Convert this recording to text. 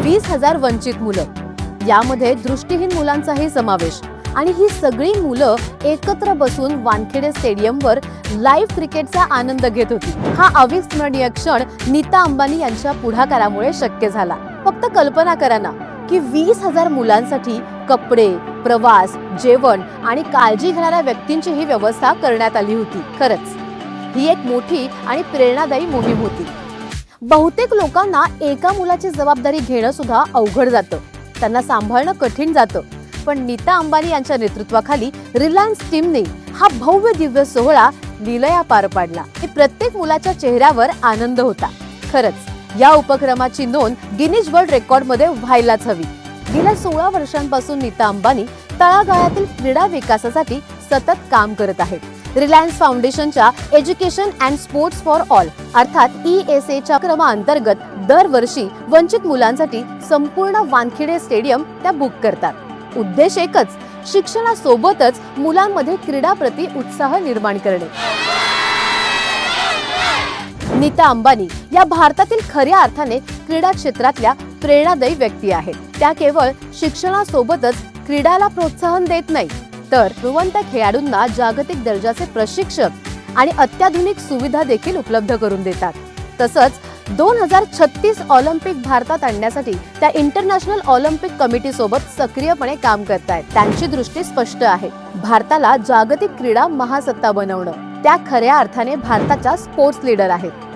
20,000 वंचित मुलं, यामध्ये दृष्टिहीन मुलांचाही समावेश। आणि ही सगळी मुलं एकत्र बसून वानखेडे स्टेडियमवर लाईव्ह क्रिकेटचा आनंद घेत होती। हा अविस्मरणीय क्षण नीता अंबानी यांच्या पुढाकारामुळे शक्य झाला। फक्त कल्पना करा ना की 20,000 मुलांसाठी कपडे, प्रवास, जेवण आणि काळजी घेणाऱ्या व्यक्तींची ही व्यवस्था करण्यात आली होती। खरंच ही एक मोठी आणि प्रेरणादायी मोहीम होती। बहुतेक लोकांना एका मुलाची जबाबदारी घेणं सुद्धा अवघड जातं, त्यांना सांभाळणं कठीण जातं। पण नीता अंबानी यांच्या नेतृत्वाखाली रिलायन्स टीमने हा भव्य दिव्य सोहळा लीलया पार पाडला। प्रत्येक मुलाच्या चेहऱ्यावर आनंद होता। खरंच या उपक्रमाची नोंद गिनीज वर्ल्ड रेकॉर्डमध्ये व्हायलाच हवी। गेल्या 16 वर्षांपासून नीता अंबानी तळागाळातील क्रीडा विकासासाठी सतत काम करत आहेत। रिलायन्स फाउंडेशनच्या education and sports for all अर्थात ESA च्या क्रमाअंतर्गत दरवर्षी वंचित मुलांसाठी संपूर्ण वानखेडे स्टेडियम त्या बुक करतात। उद्देश एकच, शिक्षणासोबतच मुलांमध्ये क्रीडाप्रती उत्साह निर्माण करणे। नीता अंबानी या भारतातील खऱ्या अर्थाने क्रीडा क्षेत्रातल्या प्रेरणादायी व्यक्ती आहेत। त्या केवळ शिक्षणासोबतच क्रीडाला प्रोत्साहन देत नाही, तर गुणवंत खेळाडूंना जागतिक दर्जाचे प्रशिक्षक आणि अत्याधुनिक सुविधा देखील उपलब्ध करून देतात। तसंच 2036 ऑलिम्पिक भारतात आणण्यासाठी त्या इंटरनॅशनल ऑलिम्पिक कमिटी सोबत सक्रियपणे काम करतायत। त्यांची दृष्टी स्पष्ट आहे, भारताला जागतिक क्रीडा महासत्ता बनवणं। त्या खऱ्या अर्थाने भारताच्या स्पोर्ट्स लीडर आहेत।